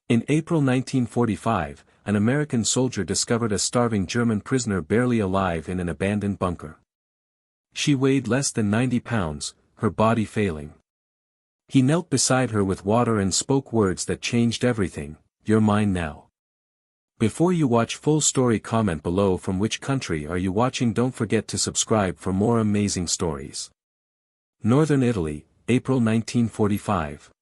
In April 1945, an American soldier discovered a starving German prisoner barely alive in an abandoned bunker. She weighed less than 90 pounds, her body failing. He knelt beside her with water and spoke words that changed everything. "You're mine now." Before you watch full story, comment below from which country are you watching. Don't forget to subscribe for more amazing stories. Northern Italy, April 1945.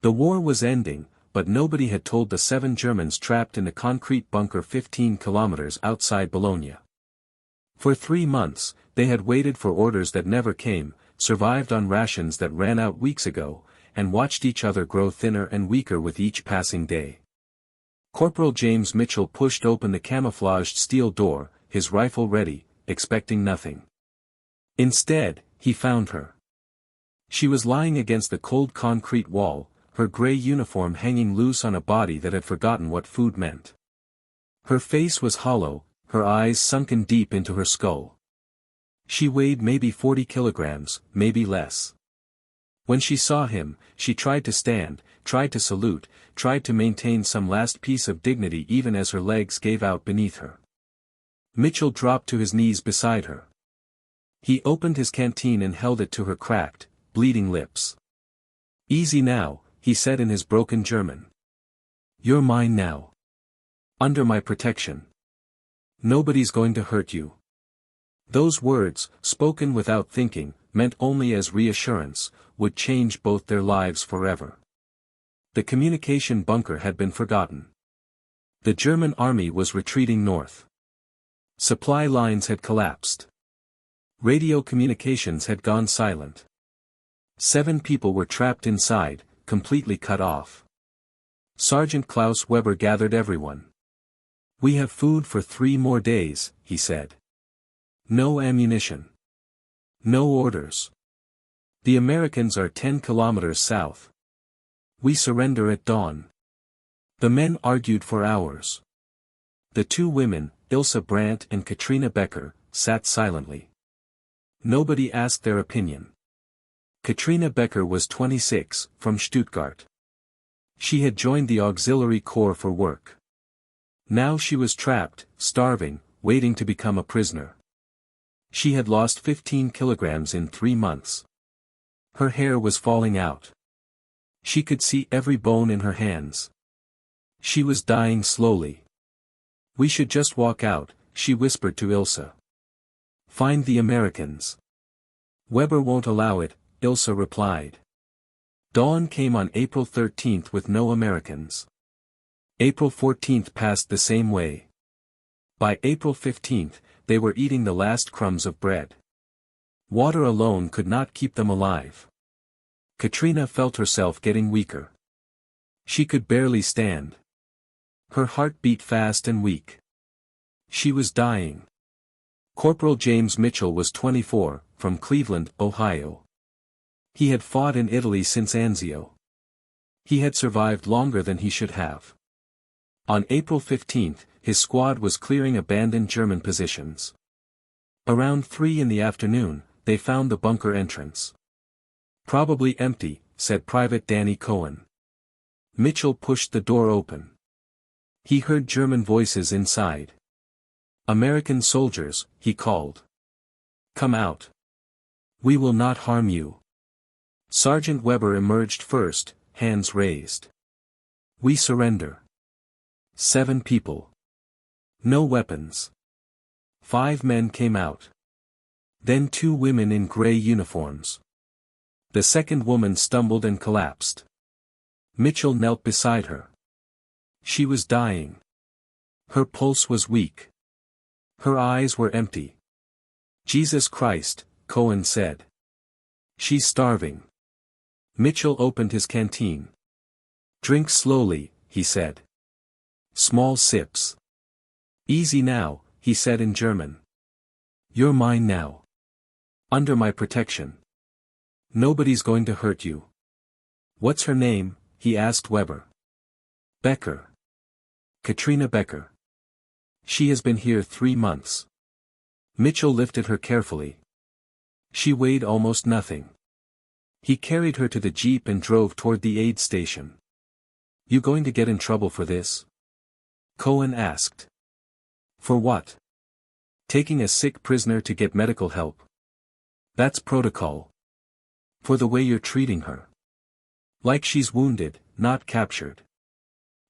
The war was ending, but nobody had told the 7 Germans trapped in a concrete bunker 15 kilometers outside Bologna. For 3 months, they had waited for orders that never came, survived on rations that ran out weeks ago, and watched each other grow thinner and weaker with each passing day. Corporal James Mitchell pushed open the camouflaged steel door, his rifle ready, expecting nothing. Instead, he found her. She was lying against the cold concrete wall, her gray uniform hanging loose on a body that had forgotten what food meant. Her face was hollow, her eyes sunken deep into her skull. She weighed maybe 40 kilograms, maybe less. When she saw him, she tried to stand, tried to salute, tried to maintain some last piece of dignity even as her legs gave out beneath her. Mitchell dropped to his knees beside her. He opened his canteen and held it to her cracked, bleeding lips. "Easy now," he said in his broken German. "You're mine now. Under my protection. Nobody's going to hurt you." Those words, spoken without thinking, meant only as reassurance, would change both their lives forever. The communication bunker had been forgotten. The German army was retreating north. Supply lines had collapsed. Radio communications had gone silent. 7 people were trapped inside, completely cut off. Sergeant Klaus Weber gathered everyone. "We have food for 3 more days," he said. "No ammunition. No orders. The Americans are 10 kilometers south. We surrender at dawn." The men argued for hours. The 2 women, Ilse Brandt and Katrina Becker, sat silently. Nobody asked their opinion. Katrina Becker was 26, from Stuttgart. She had joined the Auxiliary Corps for work. Now she was trapped, starving, waiting to become a prisoner. She had lost 15 kilograms in 3 months. Her hair was falling out. She could see every bone in her hands. She was dying slowly. "We should just walk out," she whispered to Ilse. "Find the Americans." "Weber won't allow it," Ilse replied. Dawn came on April 13 with no Americans. April 14 passed the same way. By April 15, they were eating the last crumbs of bread. Water alone could not keep them alive. Katrina felt herself getting weaker. She could barely stand. Her heart beat fast and weak. She was dying. Corporal James Mitchell was 24, from Cleveland, Ohio. He had fought in Italy since Anzio. He had survived longer than he should have. On April 15, his squad was clearing abandoned German positions. Around 3 in the afternoon, they found the bunker entrance. "Probably empty," said Private Danny Cohen. Mitchell pushed the door open. He heard German voices inside. "American soldiers," he called. "Come out. We will not harm you." Sergeant Weber emerged first, hands raised. "We surrender." 7 people. No weapons. 5 men came out. Then 2 women in gray uniforms. The second woman stumbled and collapsed. Mitchell knelt beside her. She was dying. Her pulse was weak. Her eyes were empty. "Jesus Christ," Cohen said. "She's starving." Mitchell opened his canteen. "Drink slowly," he said. "Small sips. Easy now," he said in German. "You're mine now. Under my protection. Nobody's going to hurt you." "What's her name?" he asked Weber. "Becker. Katrina Becker. She has been here 3 months." Mitchell lifted her carefully. She weighed almost nothing. He carried her to the jeep and drove toward the aid station. You going to get in trouble for this? Cohen asked. For what? Taking a sick prisoner to get medical help. That's protocol. For the way you're treating her. Like she's wounded, not captured.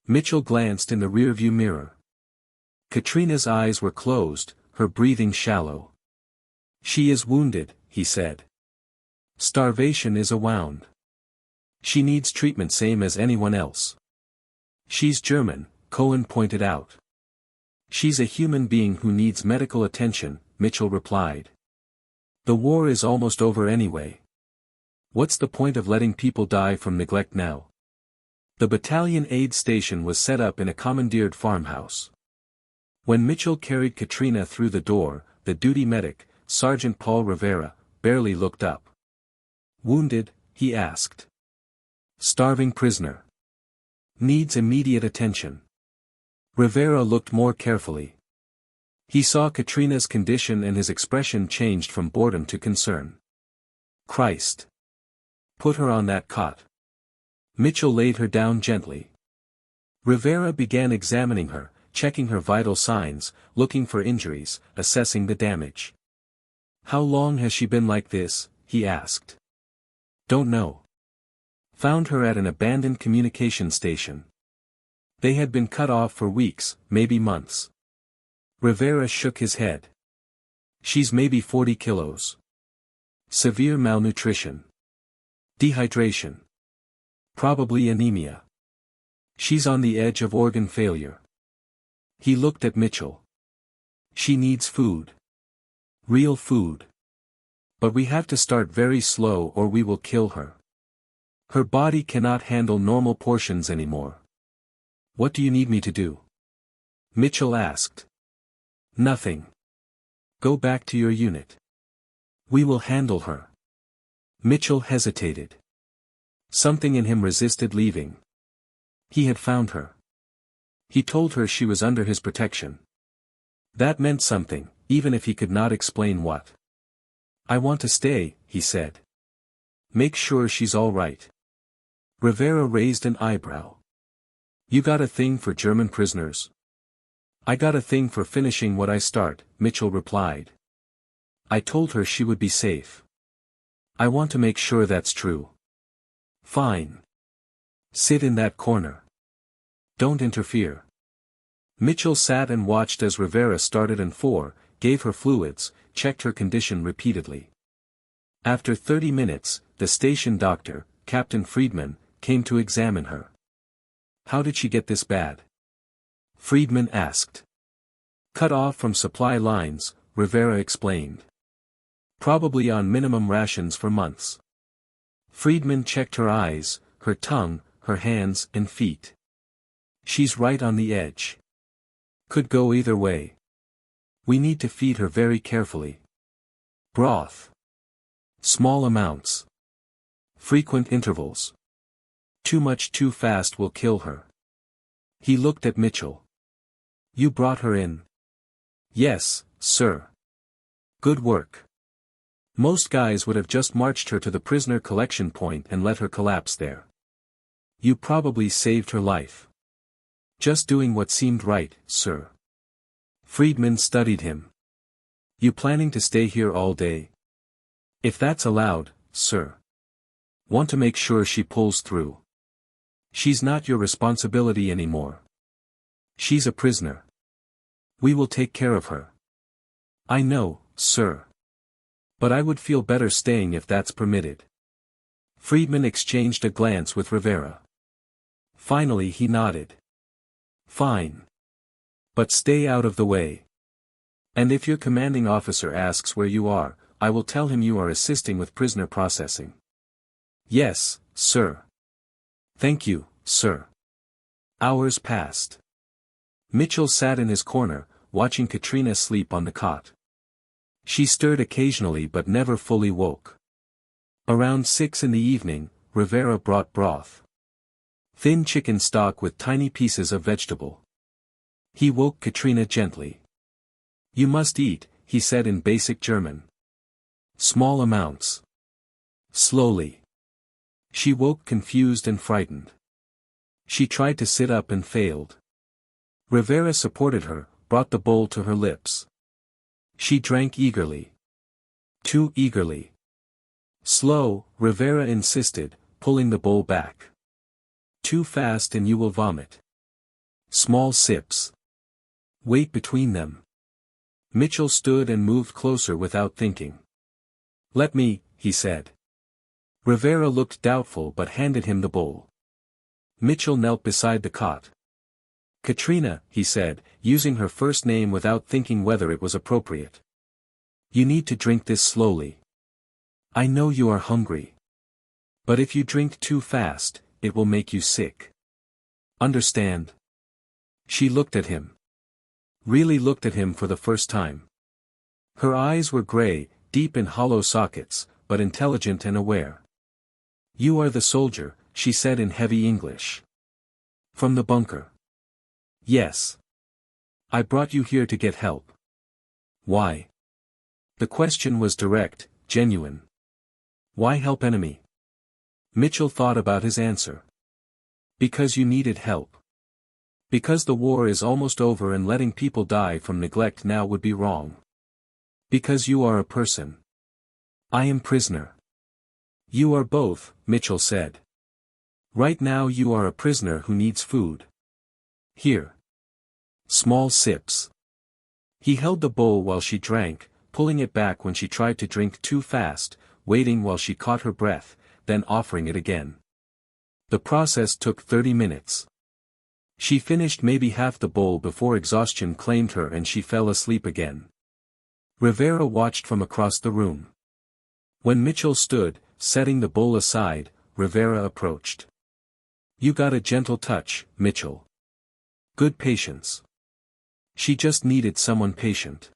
Mitchell glanced in the rearview mirror. Katrina's eyes were closed, her breathing shallow. She is wounded, he said. Starvation is a wound. She needs treatment same as anyone else. She's German, Cohen pointed out. She's a human being who needs medical attention, Mitchell replied. The war is almost over anyway. What's the point of letting people die from neglect now? The battalion aid station was set up in a commandeered farmhouse. When Mitchell carried Katrina through the door, the duty medic, Sergeant Paul Rivera, barely looked up. Wounded? He asked. Starving prisoner. Needs immediate attention. Rivera looked more carefully. He saw Katrina's condition and his expression changed from boredom to concern. Christ. Put her on that cot. Mitchell laid her down gently. Rivera began examining her, checking her vital signs, looking for injuries, assessing the damage. How long has she been like this? He asked. Don't know. Found her at an abandoned communication station. They had been cut off for weeks, maybe months. Rivera shook his head. She's maybe 40 kilos. Severe malnutrition. Dehydration. Probably anemia. She's on the edge of organ failure. He looked at Mitchell. She needs food. Real food. But we have to start very slow or we will kill her. Her body cannot handle normal portions anymore. What do you need me to do? Mitchell asked. Nothing. Go back to your unit. We will handle her. Mitchell hesitated. Something in him resisted leaving. He had found her. He told her she was under his protection. That meant something, even if he could not explain what. I want to stay, he said. Make sure she's all right. Rivera raised an eyebrow. You got a thing for German prisoners? I got a thing for finishing what I start, Mitchell replied. I told her she would be safe. I want to make sure that's true. Fine. Sit in that corner. Don't interfere. Mitchell sat and watched as Rivera started and gave her fluids, checked her condition repeatedly. After 30 minutes, the station doctor, Captain Friedman, came to examine her. How did she get this bad? Friedman asked. Cut off from supply lines, Rivera explained. Probably on minimum rations for months. Friedman checked her eyes, her tongue, her hands and feet. She's right on the edge. Could go either way. We need to feed her very carefully. Broth. Small amounts. Frequent intervals. Too much too fast will kill her. He looked at Mitchell. You brought her in? Yes, sir. Good work. Most guys would have just marched her to the prisoner collection point and let her collapse there. You probably saved her life. Just doing what seemed right, sir. Friedman studied him. You planning to stay here all day? If that's allowed, sir. Want to make sure she pulls through. She's not your responsibility anymore. She's a prisoner. We will take care of her. I know, sir. But I would feel better staying if that's permitted. Friedman exchanged a glance with Rivera. Finally he nodded. Fine. But stay out of the way. And if your commanding officer asks where you are, I will tell him you are assisting with prisoner processing. Yes, sir. Thank you, sir. Hours passed. Mitchell sat in his corner, watching Katrina sleep on the cot. She stirred occasionally but never fully woke. Around 6 in the evening, Rivera brought broth. Thin chicken stock with tiny pieces of vegetable. He woke Katrina gently. You must eat, he said in basic German. Small amounts. Slowly. She woke confused and frightened. She tried to sit up and failed. Rivera supported her, brought the bowl to her lips. She drank eagerly. Too eagerly. Slow, Rivera insisted, pulling the bowl back. Too fast and you will vomit. Small sips. Wait between them. Mitchell stood and moved closer without thinking. Let me, he said. Rivera looked doubtful but handed him the bowl. Mitchell knelt beside the cot. Katrina, he said, using her first name without thinking whether it was appropriate. You need to drink this slowly. I know you are hungry. But if you drink too fast, it will make you sick. Understand? She looked at him. Really looked at him for the first time. Her eyes were gray, deep in hollow sockets, but intelligent and aware. You are the soldier, she said in heavy English. From the bunker. Yes. I brought you here to get help. Why? The question was direct, genuine. Why help enemy? Mitchell thought about his answer. Because you needed help. Because the war is almost over and letting people die from neglect now would be wrong. Because you are a person. I am prisoner. You are both, Mitchell said. Right now you are a prisoner who needs food. Here. Small sips. He held the bowl while she drank, pulling it back when she tried to drink too fast, waiting while she caught her breath, then offering it again. The process took 30 minutes. She finished maybe half the bowl before exhaustion claimed her and she fell asleep again. Rivera watched from across the room. When Mitchell stood, setting the bowl aside, Rivera approached. You got a gentle touch, Mitchell. Good patience. She just needed someone patient.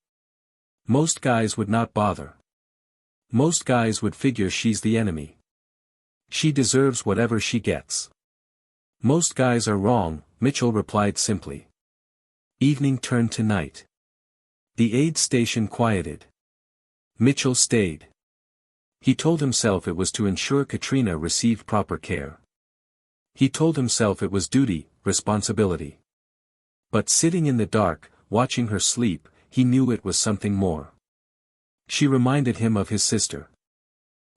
Most guys would not bother. Most guys would figure she's the enemy. She deserves whatever she gets. Most guys are wrong, Mitchell replied simply. Evening turned to night. The aid station quieted. Mitchell stayed. He told himself it was to ensure Katrina received proper care. He told himself it was duty, responsibility. But sitting in the dark, watching her sleep, he knew it was something more. She reminded him of his sister.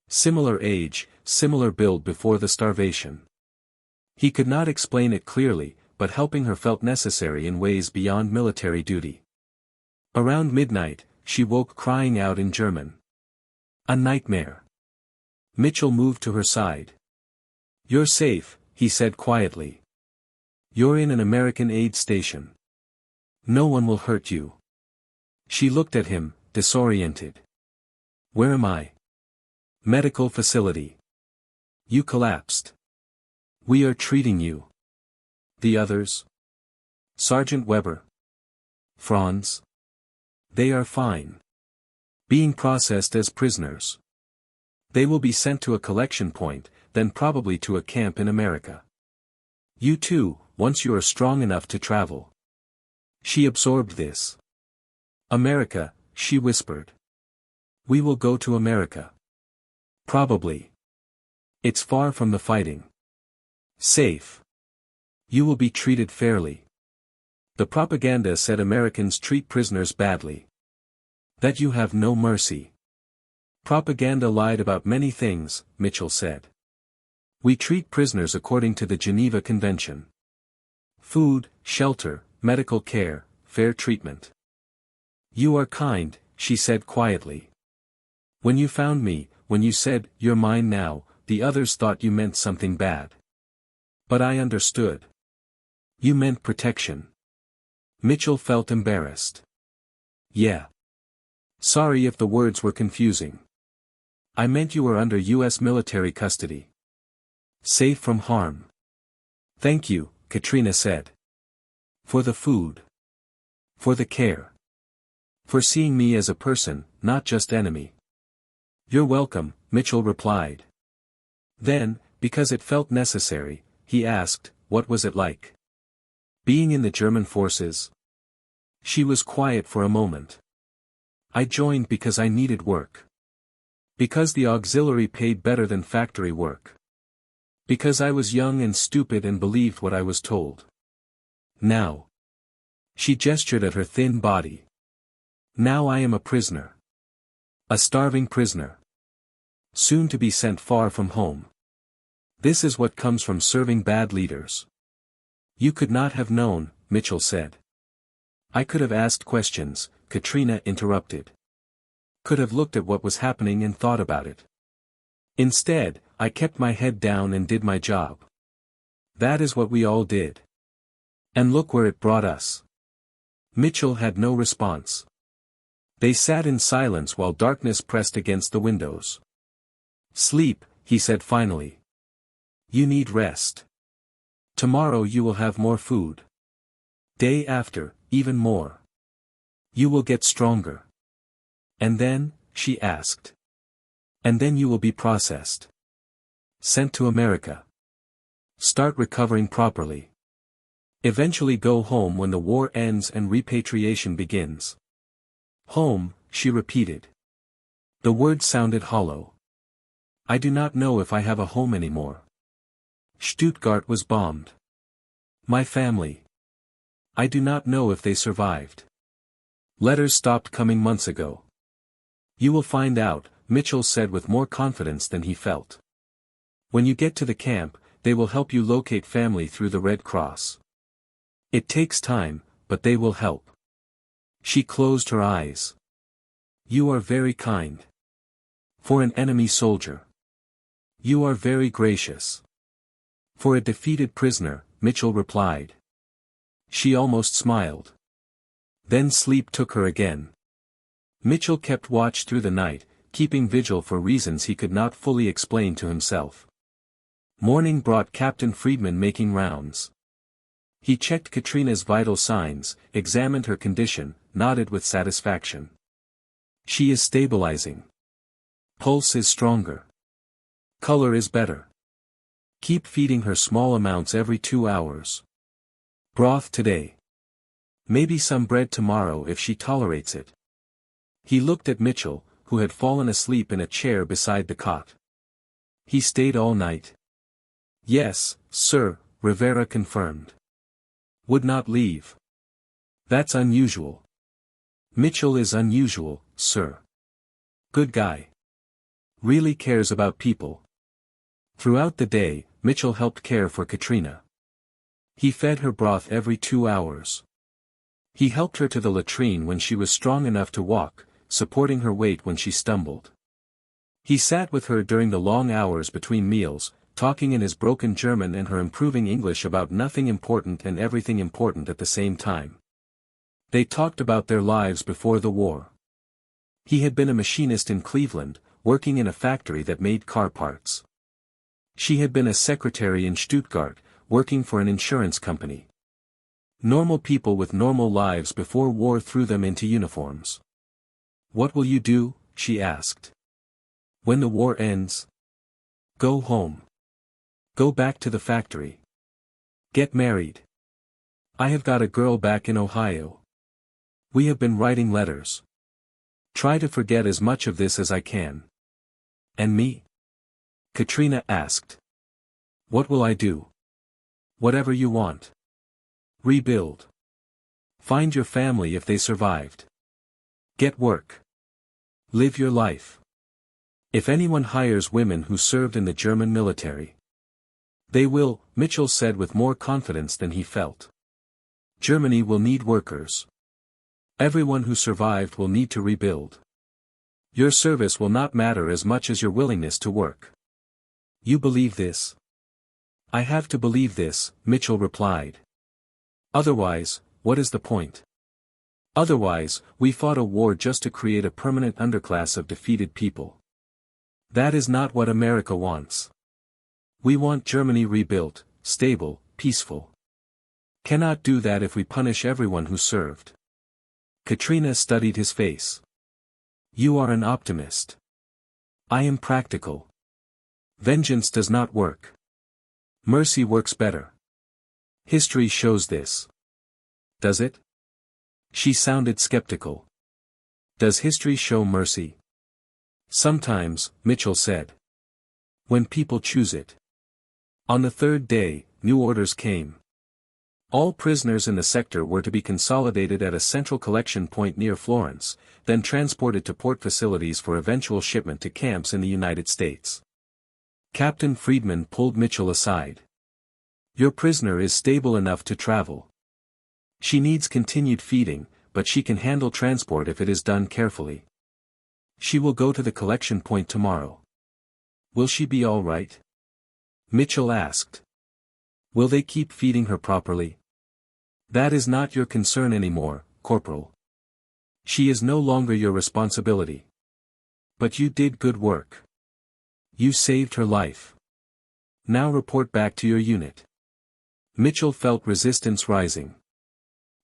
Similar age, similar build before the starvation. He could not explain it clearly, but helping her felt necessary in ways beyond military duty. Around midnight, she woke crying out in German. A nightmare. Mitchell moved to her side. You're safe, he said quietly. You're in an American aid station. No one will hurt you. She looked at him, disoriented. Where am I? Medical facility. You collapsed. We are treating you. The others? Sergeant Weber. Franz. They are fine. Being processed as prisoners. They will be sent to a collection point, then probably to a camp in America. You too, once you are strong enough to travel. She absorbed this. America, she whispered. We will go to America. Probably. It's far from the fighting. Safe. You will be treated fairly. The propaganda said Americans treat prisoners badly. That you have no mercy. Propaganda lied about many things, Mitchell said. We treat prisoners according to the Geneva Convention. Food, shelter, medical care, fair treatment. You are kind, she said quietly. When you found me, when you said, you're mine now, the others thought you meant something bad. But I understood. You meant protection. Mitchell felt embarrassed. Yeah. Sorry if the words were confusing. I meant you were under U.S. military custody. Safe from harm. Thank you, Katrina said. For the food. For the care. For seeing me as a person, not just enemy. You're welcome, Mitchell replied. Then, because it felt necessary, he asked, what was it like? Being in the German forces? She was quiet for a moment. I joined because I needed work. Because the auxiliary paid better than factory work. Because I was young and stupid and believed what I was told. Now. She gestured at her thin body. Now I am a prisoner. A starving prisoner. Soon to be sent far from home. This is what comes from serving bad leaders. You could not have known, Mitchell said. I could have asked questions, Katrina interrupted. Could have looked at what was happening and thought about it. Instead, I kept my head down and did my job. That is what we all did. And look where it brought us. Mitchell had no response. They sat in silence while darkness pressed against the windows. Sleep, he said finally. You need rest. Tomorrow you will have more food. Day after, even more. You will get stronger. And then, she asked. And then you will be processed. Sent to America. Start recovering properly. Eventually go home when the war ends and repatriation begins. Home, she repeated. The word sounded hollow. I do not know if I have a home anymore. Stuttgart was bombed. My family. I do not know if they survived. Letters stopped coming months ago. You will find out, Mitchell said with more confidence than he felt. When you get to the camp, they will help you locate family through the Red Cross. It takes time, but they will help. She closed her eyes. You are very kind. For an enemy soldier. You are very gracious. For a defeated prisoner, Mitchell replied. She almost smiled. Then sleep took her again. Mitchell kept watch through the night, keeping vigil for reasons he could not fully explain to himself. Morning brought Captain Friedman making rounds. He checked Katrina's vital signs, examined her condition, nodded with satisfaction. She is stabilizing. Pulse is stronger. Color is better. Keep feeding her small amounts every 2 hours. Broth today. Maybe some bread tomorrow if she tolerates it. He looked at Mitchell, who had fallen asleep in a chair beside the cot. He stayed all night. Yes, sir, Rivera confirmed. Would not leave. That's unusual. Mitchell is unusual, sir. Good guy. Really cares about people. Throughout the day, Mitchell helped care for Katrina. He fed her broth every 2 hours. He helped her to the latrine when she was strong enough to walk, supporting her weight when she stumbled. He sat with her during the long hours between meals, talking in his broken German and her improving English about nothing important and everything important at the same time. They talked about their lives before the war. He had been a machinist in Cleveland, working in a factory that made car parts. She had been a secretary in Stuttgart, working for an insurance company. Normal people with normal lives before war threw them into uniforms. What will you do? She asked. When the war ends? Go home. Go back to the factory. Get married. I have got a girl back in Ohio. We have been writing letters. Try to forget as much of this as I can. And me? Katrina asked. What will I do? Whatever you want. Rebuild. Find your family if they survived. Get work. Live your life. If anyone hires women who served in the German military. They will, Mitchell said with more confidence than he felt. Germany will need workers. Everyone who survived will need to rebuild. Your service will not matter as much as your willingness to work. You believe this? I have to believe this, Mitchell replied. Otherwise, what is the point? Otherwise, we fought a war just to create a permanent underclass of defeated people. That is not what America wants. We want Germany rebuilt, stable, peaceful. Cannot do that if we punish everyone who served. Katrina studied his face. You are an optimist. I am practical. Vengeance does not work. Mercy works better. History shows this. Does it? She sounded skeptical. Does history show mercy? Sometimes, Mitchell said. When people choose it. On the third day, new orders came. All prisoners in the sector were to be consolidated at a central collection point near Florence, then transported to port facilities for eventual shipment to camps in the United States. Captain Friedman pulled Mitchell aside. "Your prisoner is stable enough to travel. She needs continued feeding, but she can handle transport if it is done carefully. She will go to the collection point tomorrow." "Will she be all right?" Mitchell asked. "Will they keep feeding her properly?" "That is not your concern anymore, Corporal. She is no longer your responsibility. But you did good work. You saved her life. Now report back to your unit." Mitchell felt resistance rising.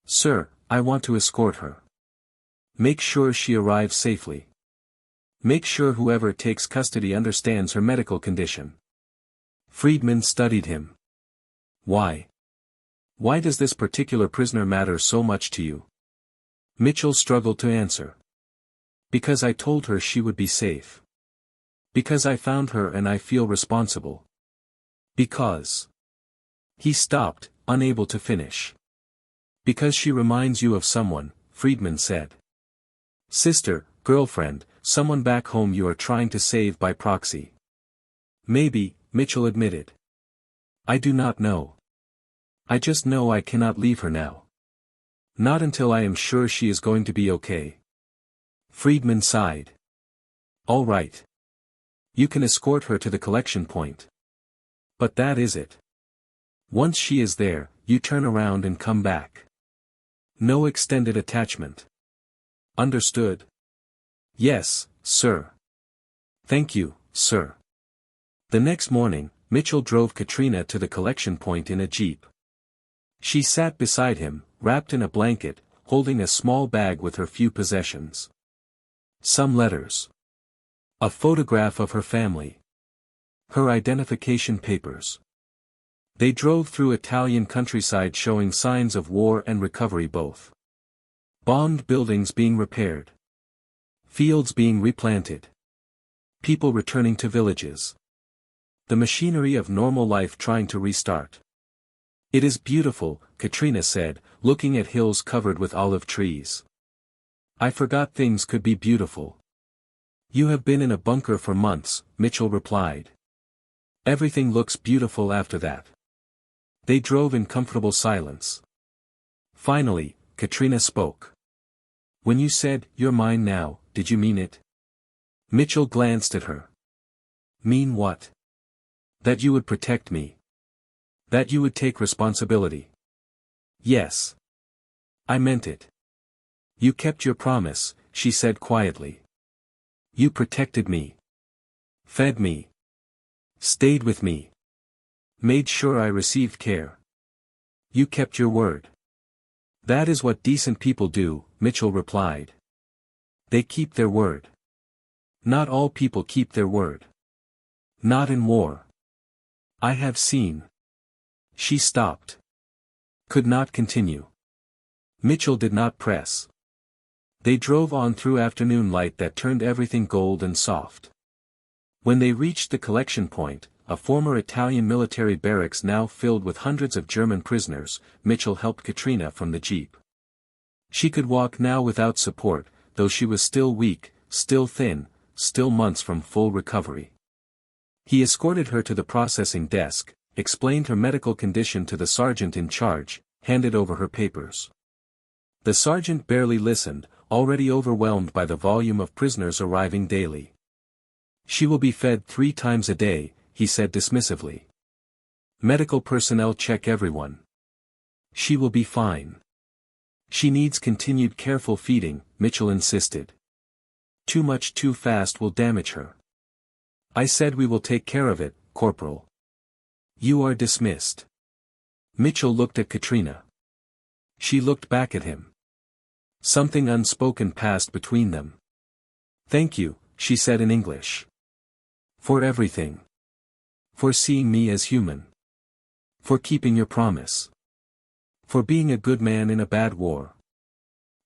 "Sir, I want to escort her. Make sure she arrives safely. Make sure whoever takes custody understands her medical condition." Friedman studied him. "Why? Why does this particular prisoner matter so much to you?" Mitchell struggled to answer. "Because I told her she would be safe. Because I found her and I feel responsible. Because..." He stopped, unable to finish. "Because she reminds you of someone," Friedman said. "Sister, girlfriend, someone back home you are trying to save by proxy." "Maybe," Mitchell admitted. "I do not know. I just know I cannot leave her now. Not until I am sure she is going to be okay." Friedman sighed. "All right. You can escort her to the collection point. But that is it. Once she is there, you turn around and come back. No extended attachment. Understood?" "Yes, sir." "Thank you, sir." The next morning, Mitchell drove Katrina to the collection point in a jeep. She sat beside him, wrapped in a blanket, holding a small bag with her few possessions. Some letters. A photograph of her family. Her identification papers. They drove through Italian countryside showing signs of war and recovery both. Bombed buildings being repaired. Fields being replanted. People returning to villages. The machinery of normal life trying to restart. "It is beautiful," Katrina said, looking at hills covered with olive trees. "I forgot things could be beautiful." "You have been in a bunker for months," Mitchell replied. "Everything looks beautiful after that." They drove in comfortable silence. Finally, Katrina spoke. "When you said, 'You're mine now,' did you mean it?" Mitchell glanced at her. "Mean what?" "That you would protect me. That you would take responsibility." "Yes. I meant it." "You kept your promise," she said quietly. "You protected me. Fed me. Stayed with me. Made sure I received care. You kept your word." "That is what decent people do," Mitchell replied. "They keep their word. Not all people keep their word. Not in war. I have seen." She stopped. Could not continue. Mitchell did not press. They drove on through afternoon light that turned everything gold and soft. When they reached the collection point, a former Italian military barracks now filled with hundreds of German prisoners, Mitchell helped Katrina from the jeep. She could walk now without support, though she was still weak, still thin, still months from full recovery. He escorted her to the processing desk, explained her medical condition to the sergeant in charge, handed over her papers. The sergeant barely listened, already overwhelmed by the volume of prisoners arriving daily. "She will be fed 3 times a day," he said dismissively. "Medical personnel check everyone. She will be fine." "She needs continued careful feeding," Mitchell insisted. "Too much too fast will damage her." "I said we will take care of it, Corporal." "You are dismissed." Mitchell looked at Katrina. She looked back at him. Something unspoken passed between them. "Thank you," she said in English. "For everything. For seeing me as human. For keeping your promise. For being a good man in a bad war."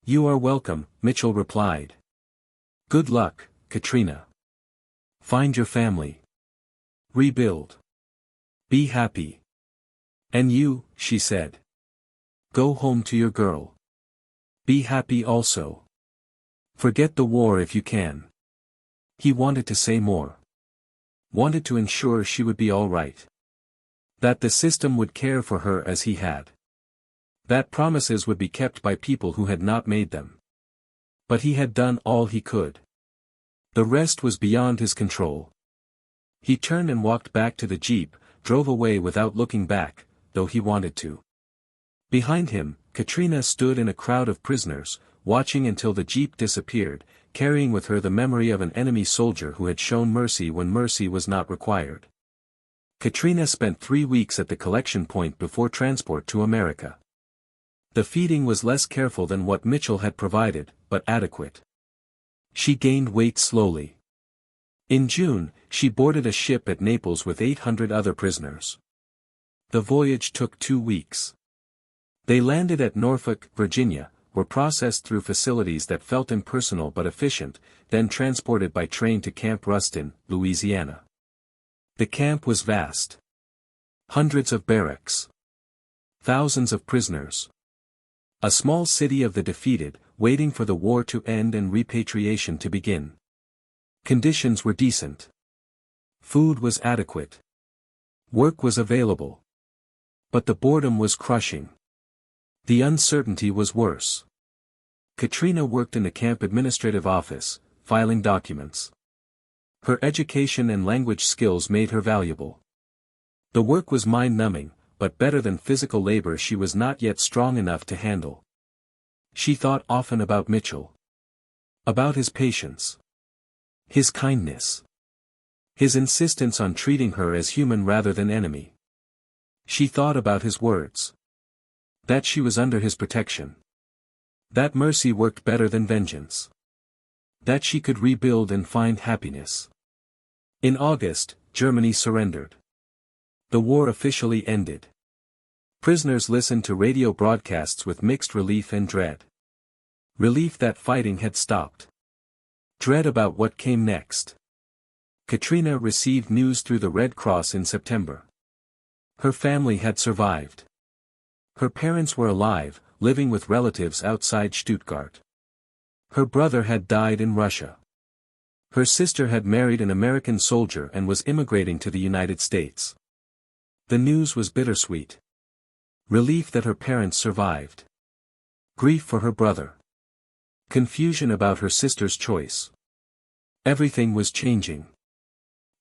"You are welcome," Mitchell replied. "Good luck, Katrina. Find your family. Rebuild." Be happy. And you, she said. Go home to your girl. Be happy also. Forget the war if you can. He wanted to say more. Wanted to ensure she would be all right. That the system would care for her as he had. That promises would be kept by people who had not made them. But he had done all he could. The rest was beyond his control. He turned and walked back to the jeep, drove away without looking back, though he wanted to. Behind him, Katrina stood in a crowd of prisoners, watching until the jeep disappeared, carrying with her the memory of an enemy soldier who had shown mercy when mercy was not required. Katrina spent 3 weeks at the collection point before transport to America. The feeding was less careful than what Mitchell had provided, but adequate. She gained weight slowly. In June, she boarded a ship at Naples with 800 other prisoners. The voyage took 2 weeks. They landed at Norfolk, Virginia, were processed through facilities that felt impersonal but efficient, then transported by train to Camp Rustin, Louisiana. The camp was vast. Hundreds of barracks. Thousands of prisoners. A small city of the defeated, waiting for the war to end and repatriation to begin. Conditions were decent. Food was adequate. Work was available. But the boredom was crushing. The uncertainty was worse. Katrina worked in the camp administrative office, filing documents. Her education and language skills made her valuable. The work was mind-numbing, but better than physical labor she was not yet strong enough to handle. She thought often about Mitchell. About his patience. His kindness. His insistence on treating her as human rather than enemy. She thought about his words. That she was under his protection. That mercy worked better than vengeance. That she could rebuild and find happiness. In August, Germany surrendered. The war officially ended. Prisoners listened to radio broadcasts with mixed relief and dread. Relief that fighting had stopped. Dread about what came next. Katrina received news through the Red Cross in September. Her family had survived. Her parents were alive, living with relatives outside Stuttgart. Her brother had died in Russia. Her sister had married an American soldier and was immigrating to the United States. The news was bittersweet. Relief that her parents survived. Grief for her brother. Confusion about her sister's choice. Everything was changing.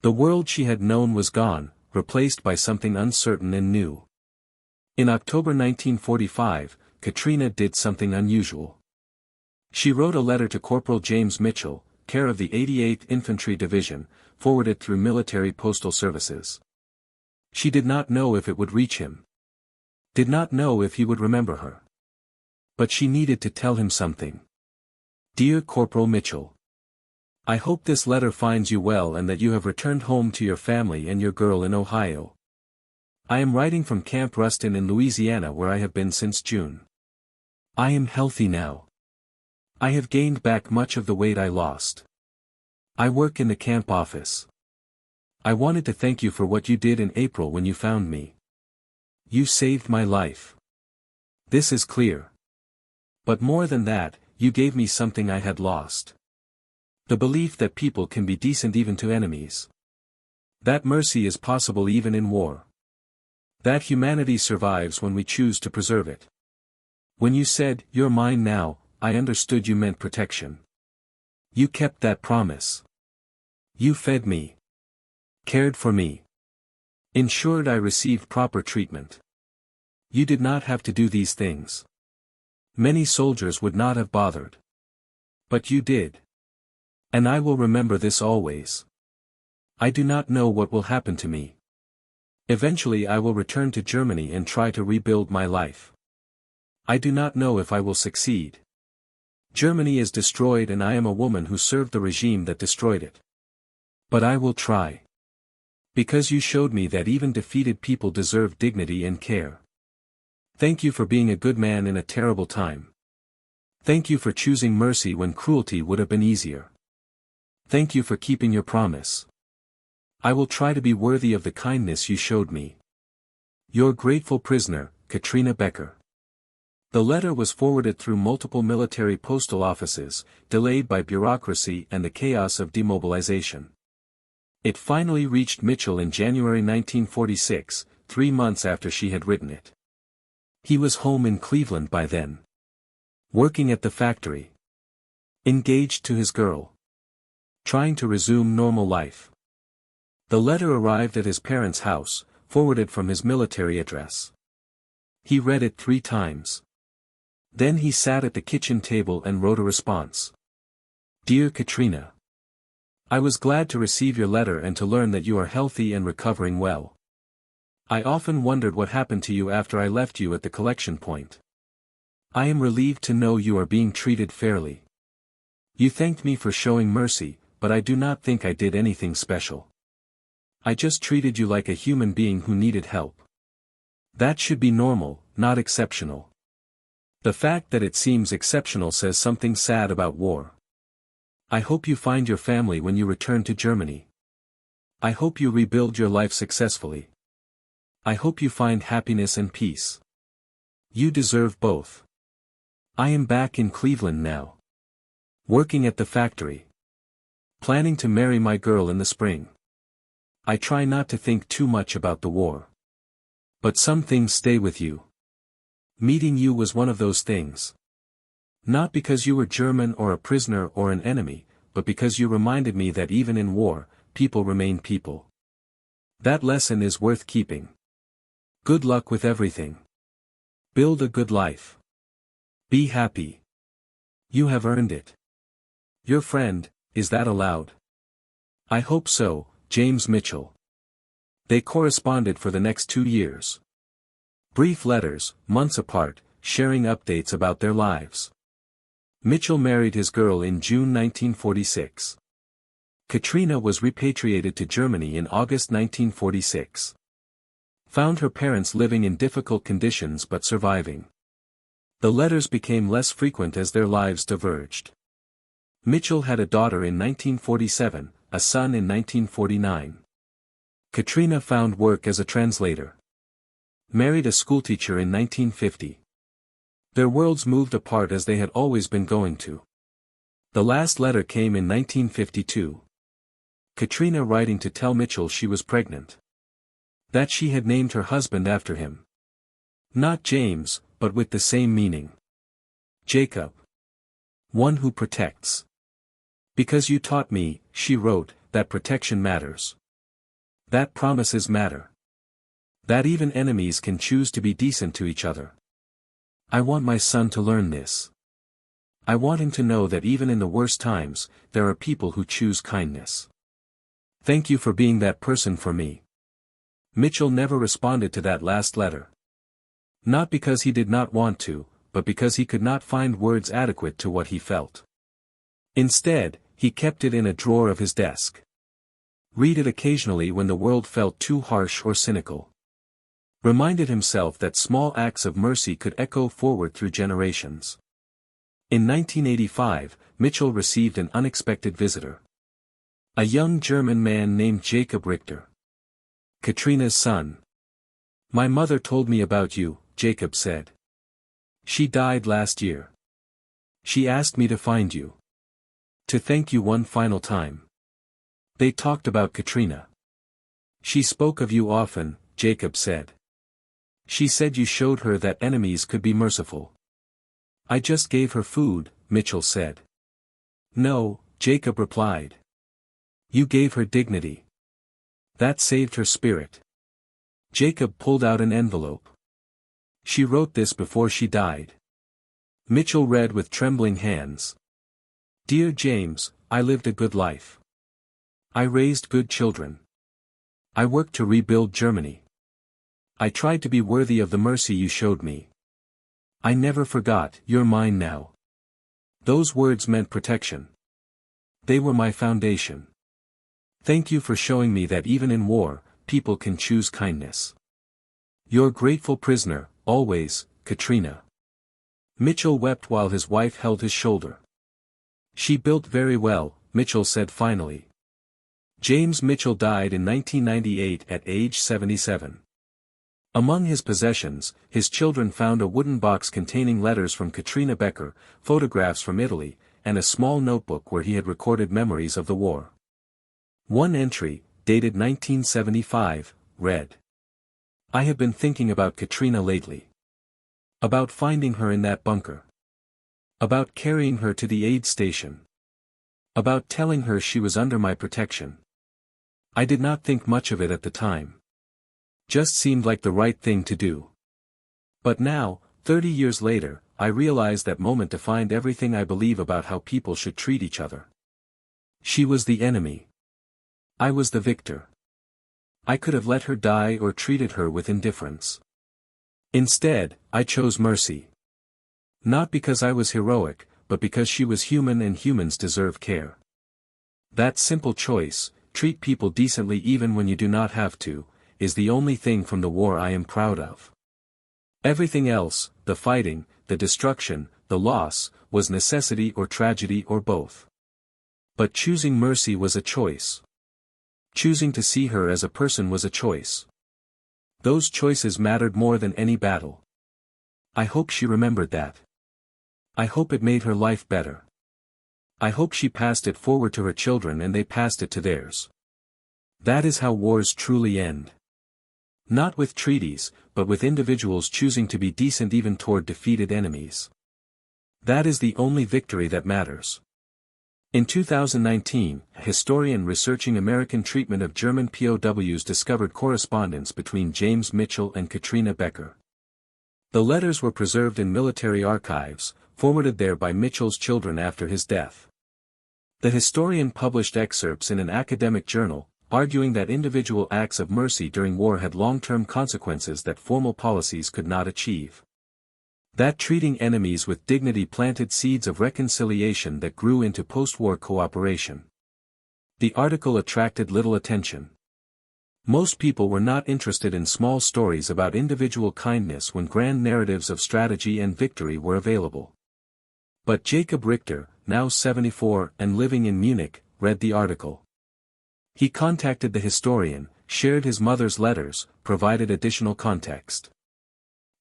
The world she had known was gone, replaced by something uncertain and new. In October 1945, Katrina did something unusual. She wrote a letter to Corporal James Mitchell, care of the 88th Infantry Division, forwarded through military postal services. She did not know if it would reach him. Did not know if he would remember her. But she needed to tell him something. Dear Corporal Mitchell. I hope this letter finds you well and that you have returned home to your family and your girl in Ohio. I am writing from Camp Rustin in Louisiana where I have been since June. I am healthy now. I have gained back much of the weight I lost. I work in the camp office. I wanted to thank you for what you did in April when you found me. You saved my life. This is clear. But more than that, you gave me something I had lost. The belief that people can be decent even to enemies. That mercy is possible even in war. That humanity survives when we choose to preserve it. When you said, "You're mine now," I understood you meant protection. You kept that promise. You fed me. Cared for me. Ensured I received proper treatment. You did not have to do these things. Many soldiers would not have bothered. But you did. And I will remember this always. I do not know what will happen to me. Eventually I will return to Germany and try to rebuild my life. I do not know if I will succeed. Germany is destroyed and I am a woman who served the regime that destroyed it. But I will try. Because you showed me that even defeated people deserve dignity and care. Thank you for being a good man in a terrible time. Thank you for choosing mercy when cruelty would have been easier. Thank you for keeping your promise. I will try to be worthy of the kindness you showed me. Your grateful prisoner, Katrina Becker. The letter was forwarded through multiple military postal offices, delayed by bureaucracy and the chaos of demobilization. It finally reached Mitchell in January 1946, 3 months after she had written it. He was home in Cleveland by then. Working at the factory. Engaged to his girl. Trying to resume normal life. The letter arrived at his parents' house, forwarded from his military address. He read it 3 times. Then he sat at the kitchen table and wrote a response. Dear Katrina. I was glad to receive your letter and to learn that you are healthy and recovering well. I often wondered what happened to you after I left you at the collection point. I am relieved to know you are being treated fairly. You thanked me for showing mercy, but I do not think I did anything special. I just treated you like a human being who needed help. That should be normal, not exceptional. The fact that it seems exceptional says something sad about war. I hope you find your family when you return to Germany. I hope you rebuild your life successfully. I hope you find happiness and peace. You deserve both. I am back in Cleveland now. Working at the factory. Planning to marry my girl in the spring. I try not to think too much about the war. But some things stay with you. Meeting you was one of those things. Not because you were German or a prisoner or an enemy, but because you reminded me that even in war, people remain people. That lesson is worth keeping. Good luck with everything. Build a good life. Be happy. You have earned it. Your friend, is that allowed? I hope so, James Mitchell. They corresponded for the next 2 years. Brief letters, months apart, sharing updates about their lives. Mitchell married his girl in June 1946. Katrina was repatriated to Germany in August 1946. Found her parents living in difficult conditions but surviving. The letters became less frequent as their lives diverged. Mitchell had a daughter in 1947, a son in 1949. Katrina found work as a translator. Married a schoolteacher in 1950. Their worlds moved apart as they had always been going to. The last letter came in 1952. Katrina writing to tell Mitchell she was pregnant. That she had named her husband after him. Not James, but with the same meaning. Jacob. One who protects. Because you taught me, she wrote, that protection matters. That promises matter. That even enemies can choose to be decent to each other. I want my son to learn this. I want him to know that even in the worst times, there are people who choose kindness. Thank you for being that person for me. Mitchell never responded to that last letter. Not because he did not want to, but because he could not find words adequate to what he felt. Instead, he kept it in a drawer of his desk. Read it occasionally when the world felt too harsh or cynical. Reminded himself that small acts of mercy could echo forward through generations. In 1985, Mitchell received an unexpected visitor. A young German man named Jacob Richter. Katrina's son. My mother told me about you, Jacob said. She died last year. She asked me to find you. To thank you one final time. They talked about Katrina. She spoke of you often, Jacob said. She said you showed her that enemies could be merciful. I just gave her food, Mitchell said. No, Jacob replied. You gave her dignity. That saved her spirit. Jacob pulled out an envelope. She wrote this before she died. Mitchell read with trembling hands. Dear James, I lived a good life. I raised good children. I worked to rebuild Germany. I tried to be worthy of the mercy you showed me. I never forgot, you're mine now. Those words meant protection. They were my foundation. Thank you for showing me that even in war, people can choose kindness. Your grateful prisoner, always, Katrina. Mitchell wept while his wife held his shoulder. She built very well, Mitchell said finally. James Mitchell died in 1998 at age 77. Among his possessions, his children found a wooden box containing letters from Katrina Becker, photographs from Italy, and a small notebook where he had recorded memories of the war. One entry, dated 1975, read: "I have been thinking about Katrina lately. About finding her in that bunker. About carrying her to the aid station. About telling her she was under my protection. I did not think much of it at the time. Just seemed like the right thing to do. But now, 30 years later, I realize that moment defined everything I believe about how people should treat each other. She was the enemy. I was the victor. I could have let her die or treated her with indifference. Instead, I chose mercy. Not because I was heroic, but because she was human and humans deserve care. That simple choice, treat people decently even when you do not have to, is the only thing from the war I am proud of. Everything else, the fighting, the destruction, the loss, was necessity or tragedy or both. But choosing mercy was a choice. Choosing to see her as a person was a choice. Those choices mattered more than any battle. I hope she remembered that. I hope it made her life better. I hope she passed it forward to her children and they passed it to theirs. That is how wars truly end. Not with treaties, but with individuals choosing to be decent even toward defeated enemies. That is the only victory that matters." In 2019, a historian researching American treatment of German POWs discovered correspondence between James Mitchell and Katrina Becker. The letters were preserved in military archives, forwarded there by Mitchell's children after his death. The historian published excerpts in an academic journal, arguing that individual acts of mercy during war had long-term consequences that formal policies could not achieve. That treating enemies with dignity planted seeds of reconciliation that grew into post-war cooperation. The article attracted little attention. Most people were not interested in small stories about individual kindness when grand narratives of strategy and victory were available. But Jacob Richter, now 74 and living in Munich, read the article. He contacted the historian, shared his mother's letters, provided additional context.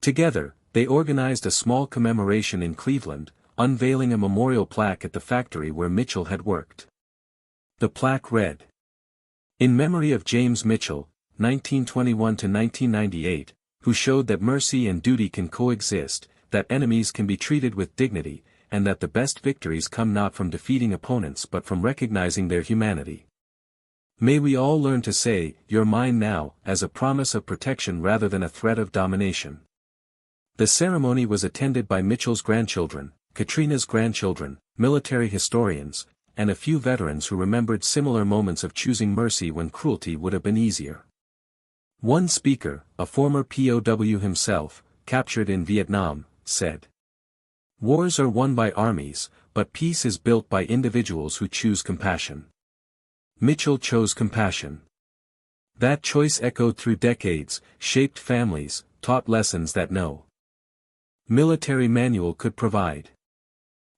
Together, they organized a small commemoration in Cleveland, unveiling a memorial plaque at the factory where Mitchell had worked. The plaque read: "In memory of James Mitchell, 1921–1998, who showed that mercy and duty can coexist, that enemies can be treated with dignity, and that the best victories come not from defeating opponents but from recognizing their humanity. May we all learn to say, 'You're mine now,' as a promise of protection rather than a threat of domination." The ceremony was attended by Mitchell's grandchildren, Katrina's grandchildren, military historians, and a few veterans who remembered similar moments of choosing mercy when cruelty would have been easier. One speaker, a former POW himself, captured in Vietnam, said, "Wars are won by armies, but peace is built by individuals who choose compassion." Mitchell chose compassion. That choice echoed through decades, shaped families, taught lessons that no military manual could provide.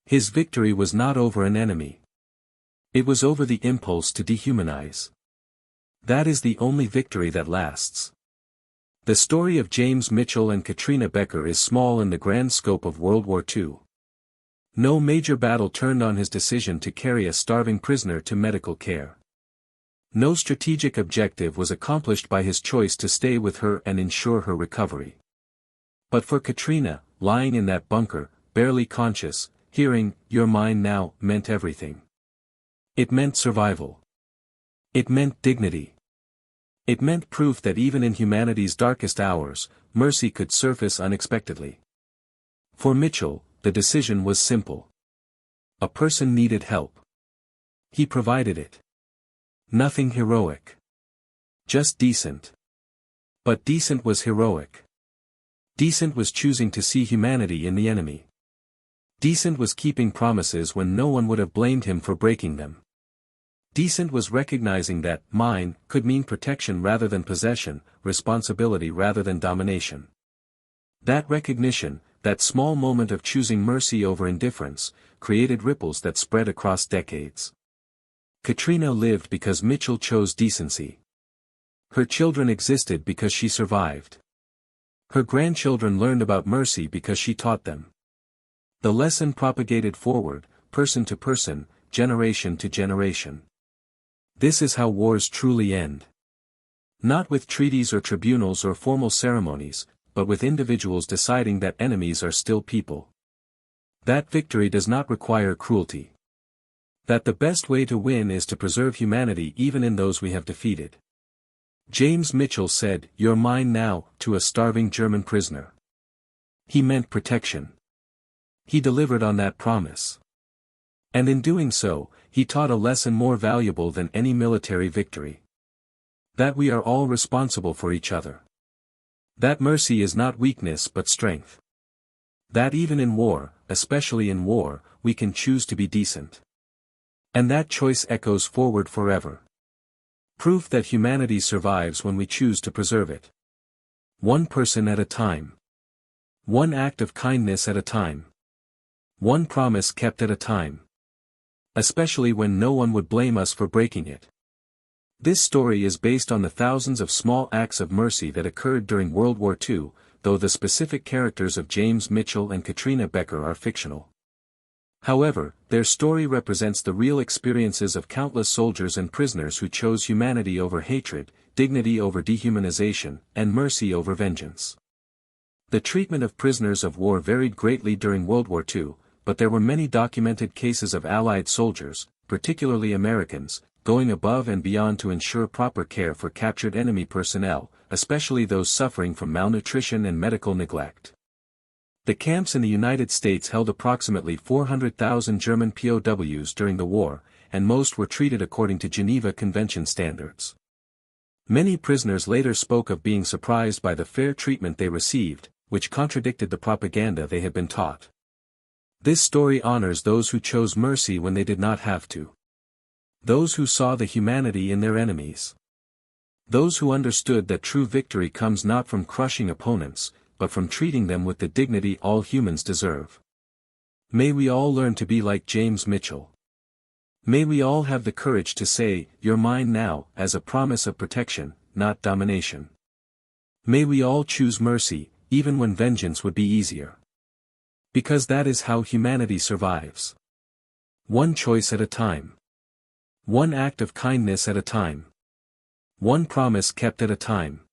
His victory was not over an enemy. It was over the impulse to dehumanize. That is the only victory that lasts. The story of James Mitchell and Katrina Becker is small in the grand scope of World War II. No major battle turned on his decision to carry a starving prisoner to medical care. No strategic objective was accomplished by his choice to stay with her and ensure her recovery. But for Katrina, lying in that bunker, barely conscious, hearing, "You're mine now," meant everything. It meant survival. It meant dignity. It meant proof that even in humanity's darkest hours, mercy could surface unexpectedly. For Mitchell, the decision was simple. A person needed help. He provided it. Nothing heroic. Just decent. But decent was heroic. Decent was choosing to see humanity in the enemy. Decent was keeping promises when no one would have blamed him for breaking them. Decent was recognizing that mine could mean protection rather than possession, responsibility rather than domination. That recognition, that small moment of choosing mercy over indifference, created ripples that spread across decades. Katrina lived because Mitchell chose decency. Her children existed because she survived. Her grandchildren learned about mercy because she taught them. The lesson propagated forward, person to person, generation to generation. This is how wars truly end. Not with treaties or tribunals or formal ceremonies, but with individuals deciding that enemies are still people. That victory does not require cruelty. That the best way to win is to preserve humanity even in those we have defeated. James Mitchell said, "You're mine now," to a starving German prisoner. He meant protection. He delivered on that promise. And in doing so, he taught a lesson more valuable than any military victory. That we are all responsible for each other. That mercy is not weakness but strength. That even in war, especially in war, we can choose to be decent. And that choice echoes forward forever. Proof that humanity survives when we choose to preserve it. One person at a time. One act of kindness at a time. One promise kept at a time. Especially when no one would blame us for breaking it. This story is based on the thousands of small acts of mercy that occurred during World War II, though the specific characters of James Mitchell and Katrina Becker are fictional. However, their story represents the real experiences of countless soldiers and prisoners who chose humanity over hatred, dignity over dehumanization, and mercy over vengeance. The treatment of prisoners of war varied greatly during World War II, but there were many documented cases of Allied soldiers, particularly Americans, going above and beyond to ensure proper care for captured enemy personnel, especially those suffering from malnutrition and medical neglect. The camps in the United States held approximately 400,000 German POWs during the war, and most were treated according to Geneva Convention standards. Many prisoners later spoke of being surprised by the fair treatment they received, which contradicted the propaganda they had been taught. This story honors those who chose mercy when they did not have to. Those who saw the humanity in their enemies. Those who understood that true victory comes not from crushing opponents, but from treating them with the dignity all humans deserve. May we all learn to be like James Mitchell. May we all have the courage to say, "You're mine now," as a promise of protection, not domination. May we all choose mercy, even when vengeance would be easier. Because that is how humanity survives. One choice at a time. One act of kindness at a time. One promise kept at a time.